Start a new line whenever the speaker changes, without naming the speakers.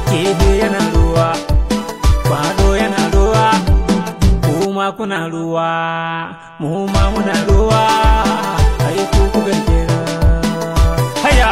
Kifi yana ruwa, kwado yana ruwa, kuma kuna ruwa, mu ma muna ruwa, ai ku kuka kira. Haya!